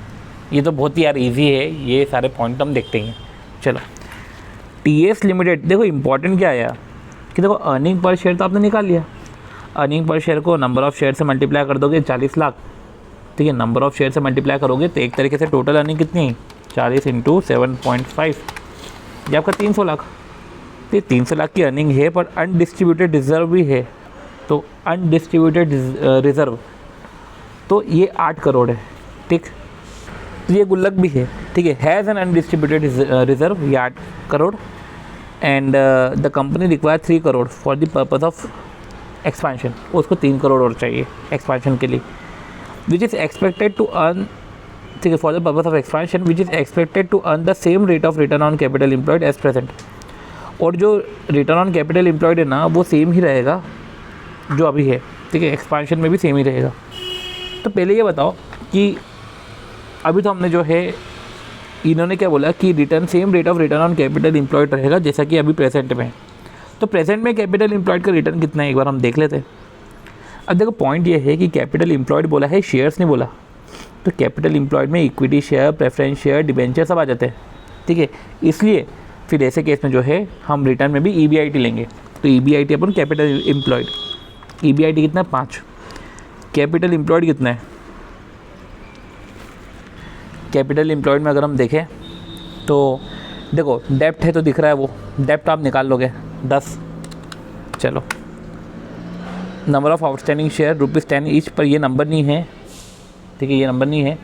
ये तो बहुत ही यार इजी है, ये सारे पॉइंट हम देखते हैं। चलो TS लिमिटेड, देखो इंपॉर्टेंट क्या आया कि देखो अर्निंग पर शेयर तो आपने निकाल लिया, अर्निंग पर शेयर को नंबर ऑफ़ शेयर से मल्टीप्लाई कर दोगे 40 लाख, ठीक है, नंबर ऑफ़ शेयर से मल्टीप्लाई करोगे तो एक तरीके से टोटल अर्निंग कितनी, 40 इंटू 7.5, ये आपका 300 लाख। तो 300 लाख की अर्निंग है, पर अनडिस्ट्रीब्यूटेड रिजर्व भी है, तो अनडिस्ट्रीब्यूटेड रिजर्व तो ये 8 करोड़ है, ठीक, तो ये गुल्लक भी है, ठीक है, हैज़ एन अनडिस्ट्रीब्यूटेड रिजर्व, ये 8 crore, and the company require 3 crore for the purpose of expansion, उसको 3 करोड़ और चाहिए एक्सपेंशन के लिए, which is expected to earn, ठीक है, for the purpose of expansion which is expected to earn the same rate of return on capital employed as present, और जो return on capital employed है ना वो सेम ही रहेगा जो अभी है, ठीक है, एक्सपेंशन में भी सेम ही रहेगा। तो पहले ये बताओ कि अभी तो हमने जो है इन्होंने क्या बोला कि return same rate of return on capital employed रहेगा जैसा कि अभी प्रेजेंट में है, तो प्रेजेंट में कैपिटल एम्प्लॉयड का रिटर्न कितना है एक बार हम देख लेते हैं। अब देखो पॉइंट ये है कि कैपिटल एम्प्लॉयड बोला है, शेयर्स नहीं बोला, तो कैपिटल एम्प्लॉयड में equity share, preference share, debenture सब आ जाते हैं, ठीक है, इसलिए फिर ऐसे केस में जो है हम रिटर्न में भी EBIT लेंगे, तो EBIT अपन कैपिटल एम्प्लॉयड, EBIT कितना है 5, कैपिटल एम्प्लॉयड कितना है, कैपिटल एम्प्लॉयड में अगर हम देखें तो देखो डेप्ट है तो दिख रहा है, वो डेप्ट आप निकाल लोगे 10, चलो number of outstanding share ₹10 each, पर ये नंबर नहीं है, ठीक है, ये नंबर नहीं है,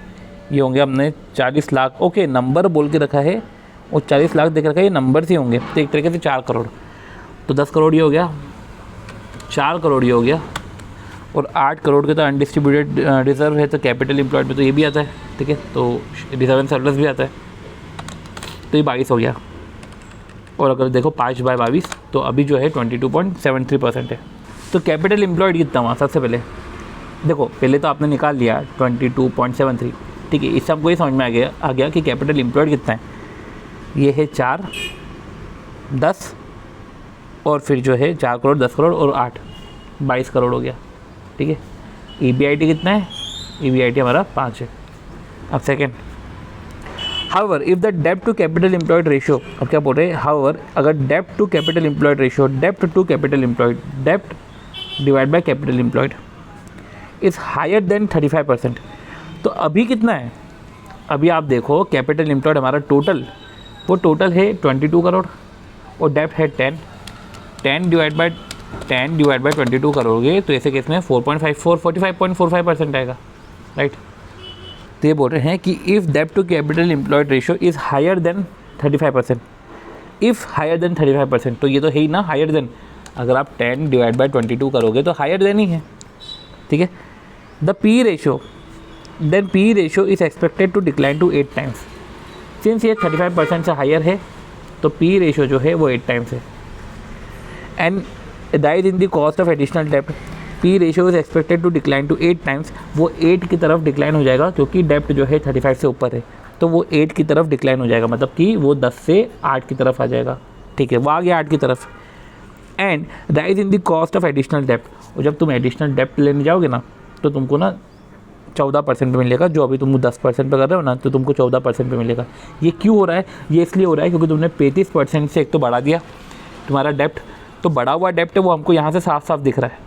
ये होंगे हमने 40 लाख, ओके नंबर बोल के रखा है और 40 लाख देख रखा है, ये नंबर से होंगे, तो एक तरीके से 4 करोड़, तो 10 करोड़ ये हो गया, 4 करोड़ ये हो गया, और 8 करोड़ के तो अनडिस्ट्रीब्यूटेड रिजर्व है, तो कैपिटल एम्प्लॉयड में तो ये भी आता है, ठीक है, तो रिजर्व एंड सरप्लस भी आता है, तो ये 22 हो गया, और अगर देखो 5/22 तो अभी जो है 22.73% है। तो कैपिटल एम्प्लॉयड कितना हुआ, सबसे पहले देखो, पहले तो आपने निकाल लिया 22.73, ठीक है, इससे हमको ये समझ में आ गया कि कैपिटल एम्प्लॉयड कितना है, ये है 4, 10 और फिर जो है 4 करोड़, 10 करोड़ और 8, 22 करोड़ हो गया, ठीक है। EBIT कितना है, EBIT हमारा 5 है। अब सेकेंड, हाउएवर इफ़ द डेब्ट टू कैपिटल एम्प्लॉयड रेशियो, अब क्या बोल रहे हैं, हाउएवर अगर डेब्ट टू कैपिटल एम्प्लॉयड रेशियो, डेब्ट टू कैपिटल एम्प्लॉयड, डेब्ट divide by capital employed is higher than 35%, तो अभी कितना है, अभी आप देखो कैपिटल एम्प्लॉयड हमारा टोटल, वो टोटल है 22 करोड़ और डेब्ट है 10 डिवाइड बाय 22 करोगे तो ऐसे केस में 45.45% आएगा, राइट। तो ये बोल रहे हैं कि इफ़ डेब्ट to capital employed ratio is higher than 35%, if higher than 35%, तो ये तो है ही ना हायर देन, अगर आप 10 डिवाइड बाय 22 करोगे तो हायर देन ही है, ठीक है। The PE ratio, then PE ratio is expected to decline to 8 times, since ये 35% से हायर है तो PE रेशियो जो है वो 8 टाइम्स है। And rise in the cost of additional डेप्ट, PE ratio is expected to decline to 8 times, वो 8 की तरफ डिक्लाइन हो जाएगा क्योंकि डेप्ट जो है 35 से ऊपर है, तो वो 8 की तरफ डिक्लाइन हो जाएगा, मतलब कि वो 10 से 8 की तरफ आ जाएगा, ठीक है, वो आ गया 8 की तरफ। And rise in the cost of additional डेप्ट, और जब तुम एडिशनल डेप्ट लेने जाओगे ना तो तुमको ना 14% पे मिलेगा, जो अभी तुम 10% पे कर रहे हो ना तो तुमको 14% पे मिलेगा। ये क्यों हो रहा है, ये इसलिए हो रहा है क्योंकि तुमने 35% से एक तो बढ़ा दिया तुम्हारा डेप्ट, तो बढ़ा हुआ डेप्ट है वो हमको यहाँ से साफ साफ दिख रहा है,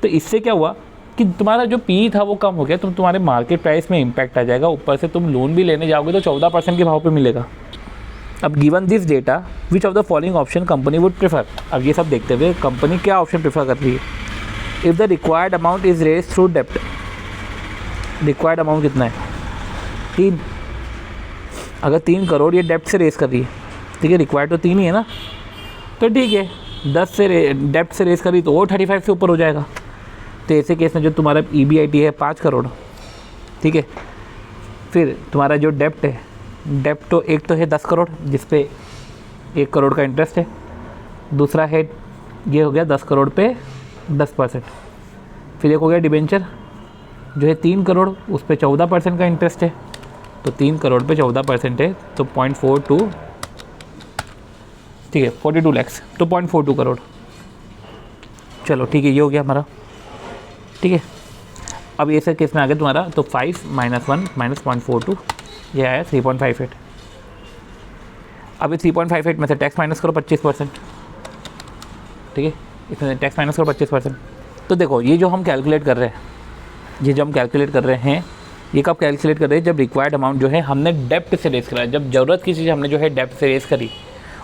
तो इससे क्या हुआ कि तुम्हारा जो PE था वो कम हो गया, तो तुम्हारे मार्केट प्राइस में इम्पैक्ट आ जाएगा, ऊपर से तुम लोन भी लेने जाओगे तो 14% के भाव पे मिलेगा। अब given this data which of the following option company would prefer, अब ये सब देखते हुए कंपनी क्या ऑप्शन प्रेफर कर रही है। If the required amount is raise through डेप्ट, रिक्वायर्ड अमाउंट कितना है 3, अगर 3 करोड़ ये डेप्ट से रेस कर रही है, ठीक है, रिक्वायर्ड तो 3 ही है ना, तो ठीक है 10 से डेप्ट से रेस करी तो वो 35 से ऊपर हो जाएगा। तो ऐसे केस में जो तुम्हारा EBIT है 5 करोड़, ठीक है, फिर तुम्हारा जो डेप्ट है, डेप्ट तो एक तो है 10 करोड़ जिस पे 1 करोड़ का इंटरेस्ट है, दूसरा है ये हो गया 10 करोड़ पे 10%, फिर एक हो गया डिबेंचर जो है 3 करोड़, उस पर 14% का इंटरेस्ट है, तो 3 करोड़ पे 14% है तो 0.42, ठीक है 42 lakhs, तो 0.42 करोड़। चलो ठीक है, ये हो गया हमारा, ठीक है। अब ये सर केस में आ गया तुम्हारा, तो 5 - 1 - 0.42, ये आया 3.58। अब ये 3.58 में से टैक्स माइनस करो 25%, ठीक है, इसमें टैक्स माइनस करो 25%। तो देखो ये जो हम कैलकुलेट कर रहे हैं, ये जो हम कैलकुलेट कर रहे हैं, ये कब कैलकुलेट कर रहे हैं, जब रिक्वायर्ड अमाउंट जो है हमने डेप्ट से रेस करा, जब ज़रूरत की चीज़ हमने जो है डेप्ट से रेस करी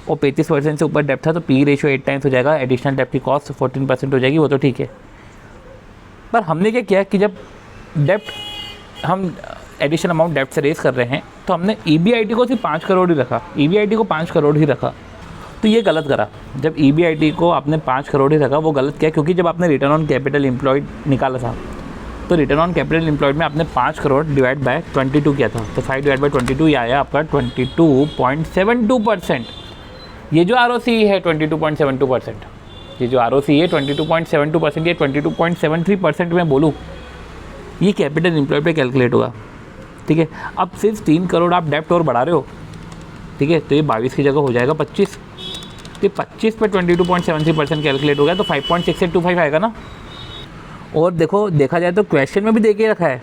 और 35% से ऊपर डेप्ट था, तो पी रेशियो 8 टाइम्स हो जाएगा, एडिशनल डेप्ट की कॉस्ट 14% हो जाएगी, वो तो ठीक है। पर हमने क्या किया कि जब डेप्ट हम एडिशनल अमाउंट डेप्ट से रेस कर रहे हैं, तो हमने EBIT को सिर्फ 5 करोड़ ही रखा, EBIT को 5 करोड़ ही रखा, तो ये गलत करा। जब EBIT को आपने 5 करोड़ ही रखा, वो गलत किया, क्योंकि जब आपने रिटर्न ऑन कैपिटल एम्प्लॉयड निकाला था, तो रिटर्न ऑन कैपिटल एम्प्लॉयड में आपने 5 करोड़ डिवाइड बाय 22 किया था, तो 5 डिवाइड बाय 22 ये आया आपका 22.72%। ये जो ROCE है 22.72%, ये जो ROCE है 22.72%, ये 22.73% में बोलूँ, ये कैपिटल एम्प्लॉयड पे कैलकुलेट होगा, ठीक है। अब सिर्फ 3 करोड़ आप डेप्ट और बढ़ा रहे हो, ठीक है, तो ये 22 की जगह हो जाएगा 25, तो 25 पे 22.73% कैलकुलेट हो गया, तो 5.6825 आएगा ना। और देखो, देखा जाए तो क्वेश्चन में भी दे के रखा है,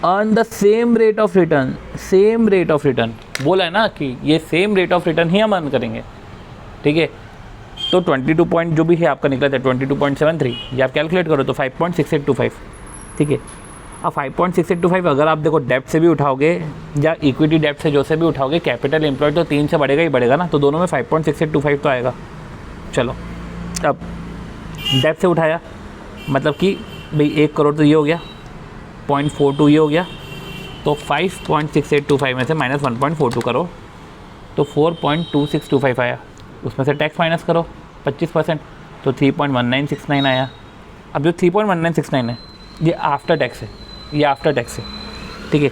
earn the same rate of return, same rate of return बोला है ना, कि ये सेम रेट ऑफ रिटर्न ही हम अर्न करेंगे, ठीक है। तो 22 पॉइंट जो भी है आपका निकला था 22.73, ये आप कैलकुलेट करो तो 5.6825, ठीक है। अब 5.6825 अगर आप देखो डेप्ट से भी उठाओगे या इक्विटी डेप्ट से जो से भी उठाओगे, कैपिटल एम्प्लॉयड तो 3 से बढ़ेगा ही बढ़ेगा ना, तो दोनों में 5.6825 तो आएगा। चलो अब डेप्ट से उठाया, मतलब कि भाई 1 करोड़ तो ये हो गया, 0.42 ये हो गया, तो 5.6825 में से माइनस 1.42 करो तो 4.2625 आया, उसमें से टैक्स माइनस करो 25%, तो 3.1969 आया। अब जो 3.1969 है ये आफ्टर टैक्स है, ये आफ्टर टैक्स है, ठीक है।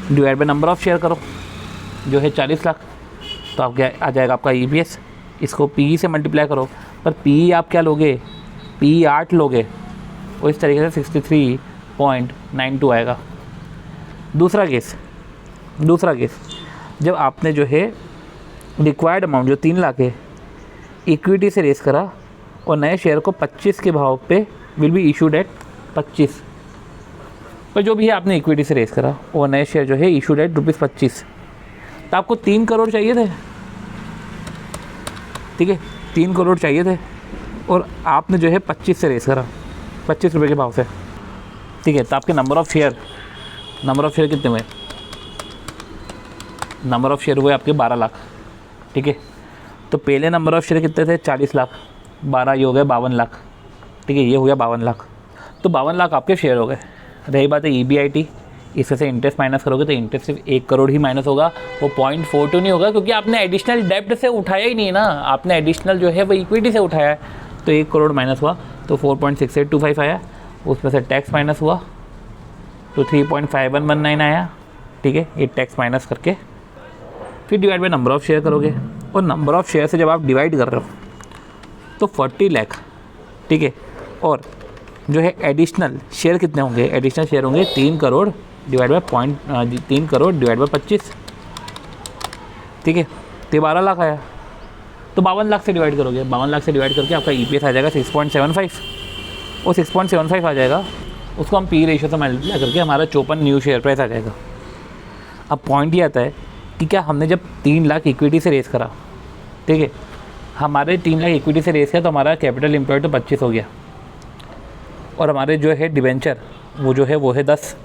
Divide by number of share करो जो है 40 लाख, तो आप क्या आ जाएगा आपका EPS, इसको PE से मल्टीप्लाई करो, पर PE आप क्या लोगे, PE 8 लोगे, और इस तरीके से 63.92 आएगा। दूसरा केस, जब आपने जो है रिक्वायर्ड अमाउंट जो 3 लाख है इक्विटी से रेस करा और नए शेयर को 25 के भाव पे विल बी इशूड एट 25, पर जो भी है आपने इक्विटी से रेस करा और नए शेयर जो है इशूड एट ₹25, तो आपको 3 करोड़ चाहिए थे, ठीक है, 3 करोड़ चाहिए थे, और आपने जो है 25 से रेस करा, 25 रुपये के भाव से, ठीक है। तो आपके नंबर ऑफ़ शेयर कितने हुए, नंबर ऑफ़ शेयर हुए आपके 12 लाख, ठीक है। तो पहले नंबर ऑफ़ शेयर कितने थे, 40 लाख, 12 ये हो गए 52 लाख, ठीक है, ये हो गया 52 लाख, तो 52 लाख आपके शेयर हो गए। रही बात है EBIT, इसमें से इंटरेस्ट माइनस करोगे तो इंटरेस्ट सिर्फ 1 करोड़ ही माइनस होगा, वो 0.42 नहीं होगा, क्योंकि आपने एडिशनल डेप्ट से उठाया ही नहीं ना, आपने एडिशनल जो है वो इक्विटी से उठाया है, तो 1 करोड़ माइनस हुआ, तो 4.6825 आया, उसमें से टैक्स माइनस हुआ तो 3.5119 आया, ठीक है। ये टैक्स माइनस करके फिर divide by number of share करोगे, और नंबर ऑफ़ शेयर से जब आप डिवाइड कर रहे हो तो 40 लाख, ठीक है। और जो है एडिशनल शेयर कितने होंगे, एडिशनल शेयर होंगे 3 crore divide by 3 crore divide by 25, ठीक है, तो 12 लाख आया, तो 52 लाख से डिवाइड करोगे, 52 लाख से डिवाइड करके आपका EPS आ जाएगा 6.75, और 6.75 आ जाएगा, उसको हम पी रेशियो से मल्टीप्लाई करके हमारा 54 न्यू शेयर प्राइस आ जाएगा। अब पॉइंट ये आता है कि क्या हमने जब 3 लाख इक्विटी से रेस करा, ठीक है, हमारे 3 लाख इक्विटी से रेस किया, तो हमारा कैपिटल एम्प्लॉयड तो 25 हो गया, और हमारे जो है डिवेंचर वो जो है वो है 10,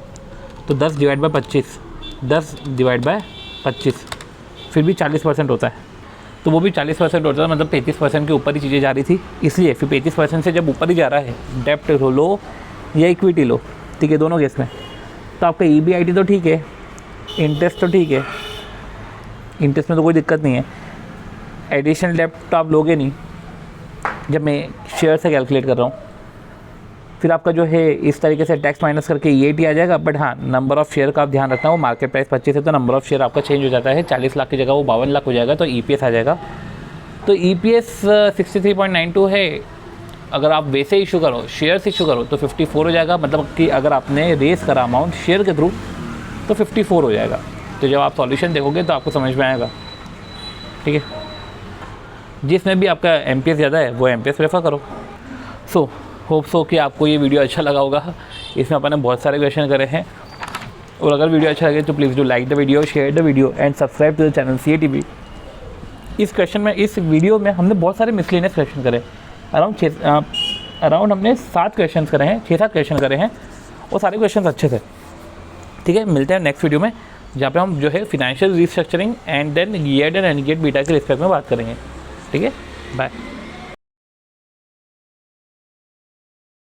तो 10 डिवाइड बाय 25, 10 डिवाइड बाय 25 फिर भी 40% होता है, तो वो भी 40% होता है, मतलब 35% के ऊपर ही चीज़ें जा रही थी, इसलिए फिर 35% से जब ऊपर ही जा रहा है, डेप्ट लो या इक्विटी लो, ठीक है, दोनों केस में, तो आपका EBIT तो ठीक है, इंटरेस्ट तो ठीक है, इंटरेस्ट में तो कोई दिक्कत नहीं है, एडिशनल डेप्ट तो आप लोगे नहीं जब मैं शेयर से कैलकुलेट कर रहा हूँ, फिर आपका जो है इस तरीके से टैक्स माइनस करके EAT आ जाएगा। बट हाँ, नंबर ऑफ़ शेयर का आप ध्यान रखना, वो मार्केट प्राइस 25 है, तो नंबर ऑफ़ शेयर आपका चेंज हो जाता है, 40 लाख की जगह वो 52 लाख हो जाएगा, तो EPS आ जाएगा। तो EPS 63.92 है, अगर आप वैसे इशू करो, शेयर्स इशू करो तो 54 हो जाएगा, मतलब कि अगर आपने रेस करा अमाउंट शेयर के थ्रू तो 54 हो जाएगा, तो जब आप सॉल्यूशन देखोगे तो आपको समझ में आएगा, ठीक है। जिसमें भी आपका MPS ज़्यादा है वो MPS प्रेफर करो। सो होप सो कि आपको ये वीडियो अच्छा लगा होगा। इसमें अपन ने बहुत सारे क्वेश्चन करे हैं, और अगर वीडियो अच्छा लगे तो please do like the video, share the video and subscribe to the channel CATV। इस वीडियो में हमने बहुत सारे मिसलेनियस क्वेश्चन करे, अराउंड हमने 7 क्वेश्चन करे हैं, 6-7 क्वेश्चन करे हैं, और सारे क्वेश्चन अच्छे थे, ठीक है। मिलते हैं नेक्स्ट वीडियो में, जहाँ पे हम जो है financial restructuring and then geared and beta के रिस्पेक्ट में बात करेंगे, ठीक है। बाय।